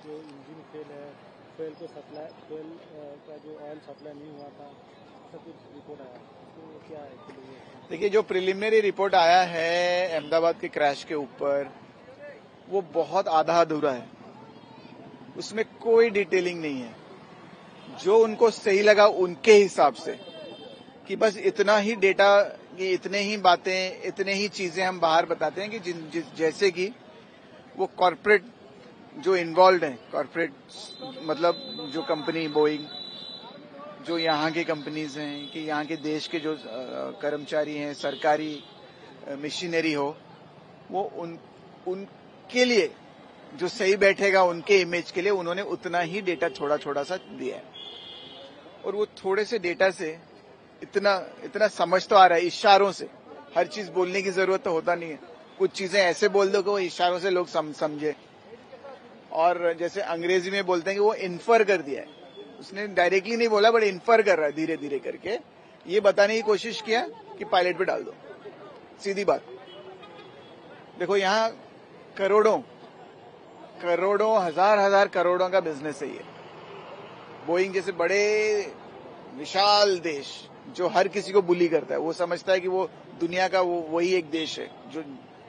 जो engine fail है, fuel का जो ऑयल सप्लाई नहीं हुआ था, सब कुछ रिपोर्ट आया। तो क्या है? देखिए, जो प्रिलिमिनरी रिपोर्ट आया है अहमदाबाद के क्रैश के ऊपर, वो बहुत आधा अधूरा है। उसमें कोई डिटेलिंग नहीं है। जो उनको सही लगा उनके हिसाब से कि बस इतना ही डेटा, कि इतने ही बातें, इतने ही चीजें हम बाहर बताते हैं कि जैसे कि वो कॉर्पोरेट जो इन्वॉल्व है, कॉर्पोरेट मतलब जो कंपनी बोइंग, जो यहाँ की कंपनीज हैं, कि यहाँ के देश के जो कर्मचारी हैं, सरकारी मशीनरी हो, वो उनके लिए जो सही बैठेगा, उनके इमेज के लिए उन्होंने उतना ही डेटा थोड़ा थोड़ा सा दिया है। और वो थोड़े से डेटा से इतना समझ तो आ रहा है, इशारों से। हर चीज बोलने की जरूरत तो होता नहीं है। कुछ चीजें ऐसे बोल दो कि वो इशारों से लोग समझे। और जैसे अंग्रेजी में बोलते हैं कि वो इन्फर कर दिया है। उसने डायरेक्टली नहीं बोला, बट इन्फर कर रहा है धीरे धीरे करके। ये बताने की कोशिश किया कि पायलट पे डाल दो। सीधी बात। देखो, यहाँ करोड़ों हजार करोड़ों का बिजनेस है ये। बोइंग जैसे बड़े विशाल देश जो हर किसी को बुली करता है, वो समझता है कि वो दुनिया का वही एक देश है जो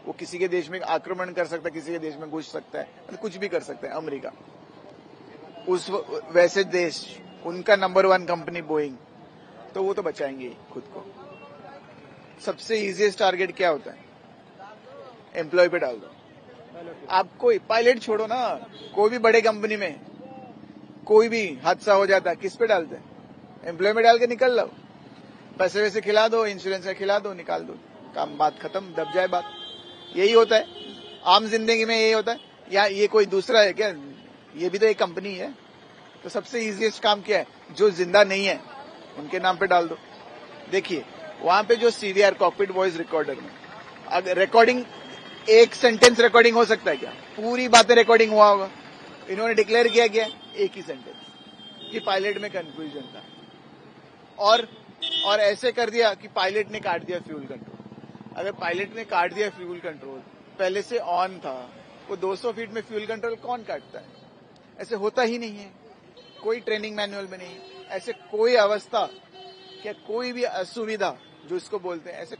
वो किसी के देश में आक्रमण कर सकता है, किसी के देश में घुस सकता है, मतलब कुछ भी कर सकता है। अमेरिका उस वैसे देश, उनका नंबर 1 कंपनी बोइंग, तो वो तो बचाएंगे खुद को। सबसे इजीएस्ट टारगेट क्या होता है? एम्प्लॉय पे डाल दो। आप कोई पायलट छोड़ो ना, कोई भी बड़े कंपनी में कोई भी हादसा हो जाता है, किस पे डालते हैं? एम्प्लॉय में डाल के निकल लो। पैसे वैसे खिला दो, इंश्योरेंस खिला दो, निकाल दो, काम, बात खत्म, दब जाए बात। यही होता है आम जिंदगी में, यही होता है। या ये कोई दूसरा है क्या? ये भी तो एक कंपनी है। तो सबसे इजीएस्ट काम क्या है? जो जिंदा नहीं है उनके नाम पे डाल दो। देखिए, वहां पे जो सीवीआर, कॉकपिट वॉइस रिकॉर्डर में अगर रिकॉर्डिंग, एक सेंटेंस रिकॉर्डिंग हो सकता है क्या? पूरी बातें रिकॉर्डिंग हुआ होगा। इन्होंने डिक्लेयर किया गया एक ही सेंटेंस कि पायलट में कंफ्यूजन था, और ऐसे कर दिया कि पायलट ने काट दिया फ्यूल कंट्रोल। अगर पायलट ने काट दिया फ्यूल कंट्रोल, पहले से ऑन था, वो 200 फीट में फ्यूल कंट्रोल कौन काटता है? ऐसे होता ही नहीं है। कोई ट्रेनिंग मैनुअल में नहीं, ऐसे कोई अवस्था, क्या कोई भी असुविधा जो इसको बोलते हैं, ऐसे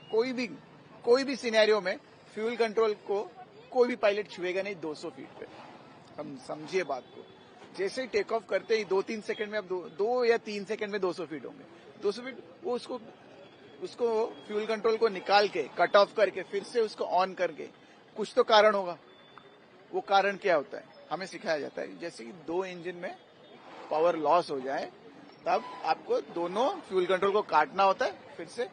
कोई भी सिनेरियो में फ्यूल कंट्रोल को कोई भी पायलट छुएगा नहीं 200 फीट पे। हम समझिए बात को। जैसे ही टेक ऑफ करते ही 2-3 सेकंड में, अब 2 या 3 सेकंड में 200 फीट होंगे। 200 फीट वो उसको फ्यूल कंट्रोल को निकाल के, कट ऑफ करके, फिर से उसको ऑन करके, कुछ तो कारण होगा। वो कारण क्या होता है? हमें सिखाया जाता है जैसे कि 2 इंजन में पावर लॉस हो जाए, तब आपको दोनों फ्यूल कंट्रोल को काटना होता है, फिर से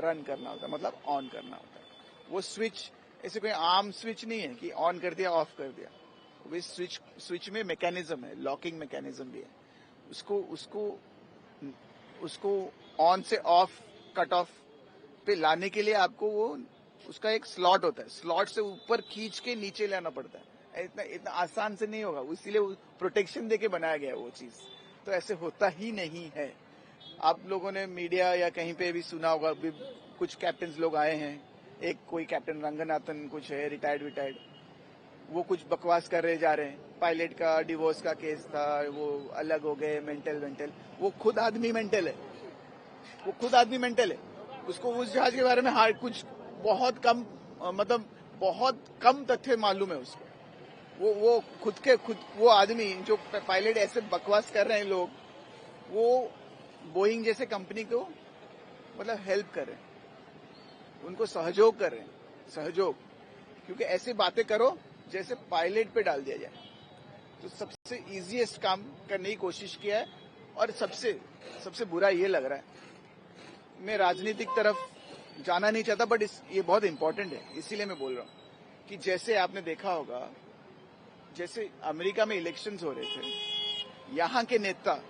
रन करना होता है, मतलब ऑन करना होता है। वो स्विच ऐसे कोई आम स्विच नहीं है कि ऑन कर दिया, ऑफ कर दिया। वो स्विच में मैकेनिज्म है, लॉकिंग मैकेनिज्म भी है। उसको ऑन से ऑफ, कट ऑफ पे लाने के लिए आपको वो उसका एक स्लॉट होता है, स्लॉट से ऊपर खींच के नीचे लाना पड़ता है। इतना आसान से नहीं होगा, इसीलिए प्रोटेक्शन देके बनाया गया है वो चीज। तो ऐसे होता ही नहीं है। आप लोगों ने मीडिया या कहीं पे भी सुना होगा, कुछ कैप्टन लोग आए हैं, एक कोई कैप्टन रंगनाथन कुछ है, रिटायर्ड, वो कुछ बकवास कर रहे जा रहे हैं। पायलट का डिवोर्स का केस था, वो अलग हो गए, मेंटल। वो खुद आदमी मेंटल है। उसको उस जहाज के बारे में कुछ बहुत कम, मतलब बहुत कम तथ्य मालूम है उसको। वो खुद वो आदमी जो पायलट ऐसे बकवास कर रहे हैं लोग, वो बोइंग जैसे कंपनी को मतलब हेल्प कर रहे हैं, उनको सहयोग कर रहे हैं, सहयोग। क्योंकि ऐसी बातें करो जैसे पायलट पे डाल दिया जाए। तो सबसे इजीएस्ट काम करने की कोशिश किया है। और सबसे बुरा ये लग रहा है, मैं राजनीतिक तरफ जाना नहीं चाहता, बट ये बहुत इंपॉर्टेंट है, इसीलिए मैं बोल रहा हूं कि जैसे आपने देखा होगा, जैसे अमेरिका में इलेक्शंस हो रहे थे, यहां के नेता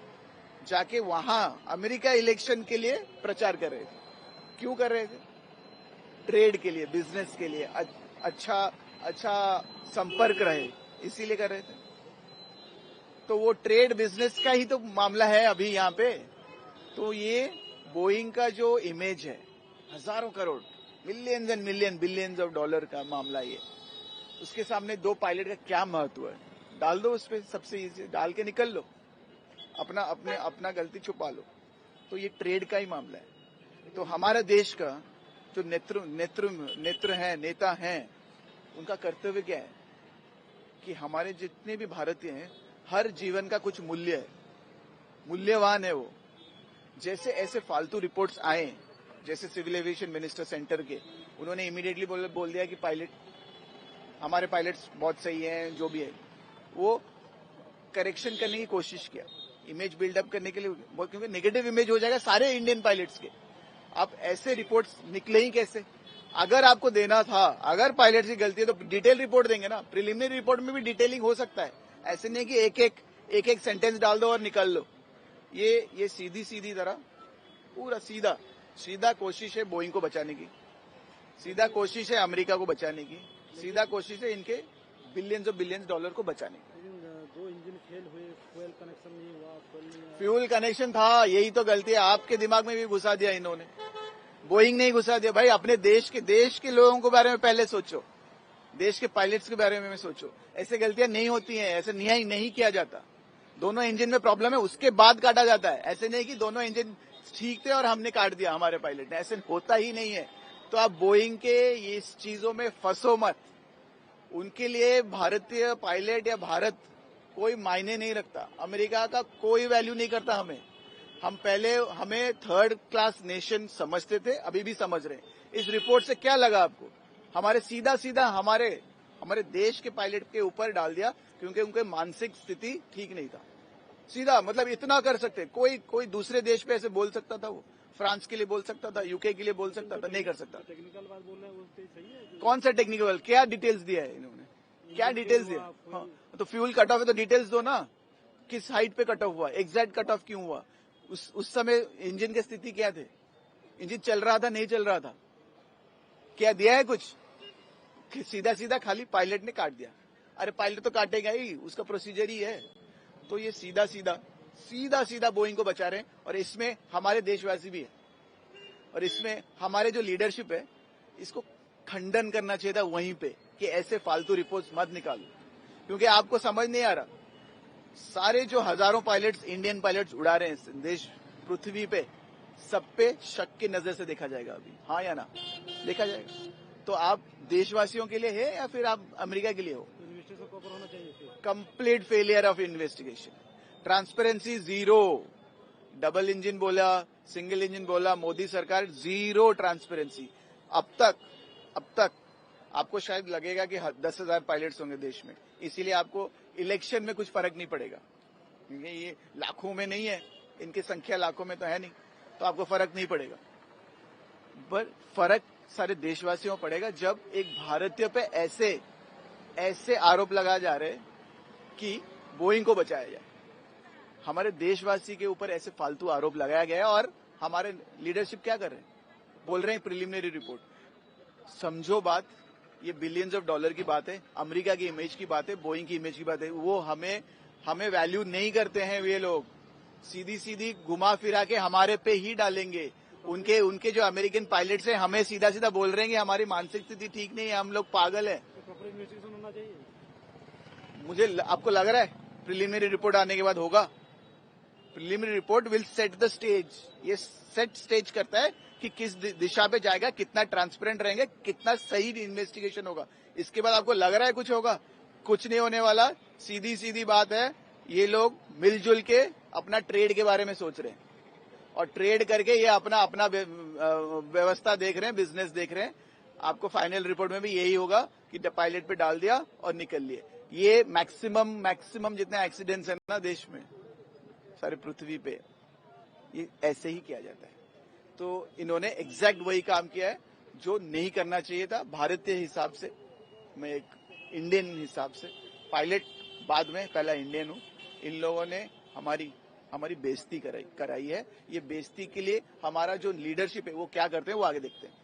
जाके वहां अमेरिका इलेक्शन के लिए प्रचार कर रहे थे। क्यों कर रहे थे? ट्रेड के लिए, बिजनेस के लिए, अच्छा संपर्क रहे, इसीलिए कर रहे थे। तो वो ट्रेड बिजनेस का ही तो मामला है अभी यहाँ पे। तो ये बोइंग का जो इमेज है, हजारों crore, millions and million, billions of dollar का मामला, ये उसके सामने 2 पायलट का क्या महत्व है? डाल दो उस पर, सबसे इजी, डाल के निकल लो, अपना गलती छुपा लो। तो ये ट्रेड का ही मामला है। तो हमारा देश का जो नेता हैं, उनका कर्तव्य क्या है कि हमारे जितने भी भारतीय हैं, हर जीवन का कुछ मूल्य है, मूल्यवान है वो। जैसे ऐसे फालतू रिपोर्ट्स आए, जैसे सिविल एविएशन मिनिस्टर सेंटर के, उन्होंने इमीडिएटली बोल दिया कि हमारे पायलट्स बहुत सही हैं, जो भी है, वो करेक्शन करने की कोशिश किया, इमेज बिल्डअप करने के लिए, क्योंकि नेगेटिव इमेज हो जाएगा सारे इंडियन पायलट्स के। अब ऐसे रिपोर्ट्स निकले ही कैसे? अगर आपको देना था, अगर पायलट्स की गलती है तो डिटेल रिपोर्ट देंगे ना। प्रिलिमिनरी रिपोर्ट में भी डिटेलिंग हो सकता है, ऐसे नहीं कि एक एक सेंटेंस डाल दो और निकल लो। ये सीधी तरह पूरा सीधा कोशिश है बोइंग को बचाने की, सीधा कोशिश है अमेरिका को बचाने की, सीधा कोशिश है इनके बिलियंस डॉलर को बचाने की। 2 इंजन फेल हुए, फ्यूल कनेक्शन नहीं हुआ, फ्यूल कनेक्शन था, यही तो गलती है। आपके दिमाग में भी घुसा दिया इन्होंने, बोइंग नहीं घुसा दिया। भाई अपने देश के लोगों के बारे में पहले सोचो, देश के पायलट्स के बारे में सोचो। ऐसे गलतियां नहीं होती हैं, ऐसे नहीं किया जाता। दोनों इंजन में प्रॉब्लम है, उसके बाद काटा जाता है। ऐसे नहीं कि दोनों इंजन ठीक थे और हमने काट दिया हमारे पायलट ने, ऐसे होता ही नहीं है। तो आप बोइंग के इस चीजों में फंसो मत। उनके लिए भारतीय पायलट या भारत कोई मायने नहीं रखता, अमेरिका का कोई वैल्यू नहीं करता हमें। हमें थर्ड क्लास नेशन समझते थे, अभी भी समझ रहे हैं। इस रिपोर्ट से क्या लगा आपको? हमारे सीधा हमारे देश के पायलट के ऊपर डाल दिया, क्योंकि उनके मानसिक स्थिति ठीक नहीं था। सीधा मतलब इतना कर सकते, कोई दूसरे देश पे ऐसे बोल सकता था? वो फ्रांस के लिए बोल सकता था, यूके के लिए बोल सकता था, नहीं कर सकता। टेक्निकल बात बोल रहे हैं, वो सही है। कौन सा टेक्निकल? क्या डिटेल्स दिया है इन्होंने? क्या डिटेल्स दिया? हाँ, तो फ्यूल कट ऑफ है तो डिटेल्स दो ना, किस हाइट पे कट ऑफ हुआ, एग्जैक्ट कट ऑफ क्यों हुआ, उस समय इंजन की स्थिति क्या थे, इंजन चल रहा था नहीं चल रहा था, क्या दिया है कुछ? सीधा खाली पायलट ने काट दिया। अरे पायलट तो काटेगा ही, उसका प्रोसीजर ही है। तो ये सीधा बोइंग को बचा रहे हैं, और इसमें हमारे देशवासी भी है, और इसमें हमारे जो लीडरशिप है, इसको खंडन करना चाहिए था वहीं पे, कि ऐसे फालतू रिपोर्ट्स मत निकालो। क्योंकि आपको समझ नहीं आ रहा, सारे जो हजारों पायलट्स, इंडियन पायलट्स उड़ा रहे हैं देश पृथ्वी पे, सब पे शक की नजर से देखा जाएगा अभी, हाँ या ना, देखा जाएगा। तो आप देशवासियों के लिए है या फिर आप अमेरिका के लिए हो? इन्वेस्टिगेशन प्रॉपर होना चाहिए। Complete failure of investigation, transparency zero. Double engine बोला, सिंगल इंजन बोला, मोदी सरकार जीरो ट्रांसपेरेंसी। अब तक आपको शायद लगेगा कि 10,000 पायलट्स होंगे देश में, इसीलिए आपको इलेक्शन में कुछ फर्क नहीं पड़ेगा, क्योंकि ये लाखों में नहीं है, इनकी संख्या लाखों में तो है नहीं, तो आपको फर्क नहीं पड़ेगा। पर फर्क सारे देशवासियों को पड़ेगा जब एक भारतीय पे ऐसे आरोप लगाए जा रहे कि बोइंग को बचाया जाए। हमारे देशवासी के ऊपर ऐसे फालतू आरोप लगाया गया है, और हमारे लीडरशिप क्या कर रहे हैं? बोल रहे हैं प्रिलिमिनरी रिपोर्ट। समझो बात, ये बिलियंस ऑफ डॉलर की बात है, अमेरिका की इमेज की बात है, बोइंग की इमेज की बात है। वो हमें वैल्यू नहीं करते हैं। वे लोग सीधी घुमा फिरा के हमारे पे ही डालेंगे। उनके जो अमेरिकन पायलट्स हैं, हमें सीधा बोल रहे हैं कि हमारी मानसिक स्थिति ठीक नहीं है, हम लोग पागल है। प्रॉपर इन्वेस्टिगेशन होना चाहिए। आपको लग रहा है प्रिलिमिनरी रिपोर्ट आने के बाद होगा? Preliminary report will set the stage. ये सेट स्टेज करता है कि किस दिशा पे जाएगा, कितना ट्रांसपेरेंट रहेंगे, कितना सही इन्वेस्टिगेशन होगा। इसके बाद आपको लग रहा है कुछ होगा? कुछ नहीं होने वाला। सीधी बात है, ये लोग मिलजुल के अपना ट्रेड के बारे में सोच रहे हैं, और ट्रेड करके ये अपना व्यवस्था देख रहे हैं, बिजनेस देख रहे हैं। आपको फाइनल रिपोर्ट में भी यही होगा कि पायलट पे डाल दिया और निकल लिए। ये मैक्सिमम जितने एक्सीडेंट्स हैं ना देश में, सारे पृथ्वी पे, ये ऐसे ही किया जाता है। तो इन्होंने एग्जैक्ट वही काम किया है जो नहीं करना चाहिए था। भारतीय हिसाब से, मैं एक इंडियन हिसाब से, पायलट बाद में, पहला इंडियन हूं। इन लोगों ने हमारी बेइज्जती कराई है। ये बेइज्जती के लिए हमारा जो लीडरशिप है वो क्या करते हैं, वो आगे देखते हैं।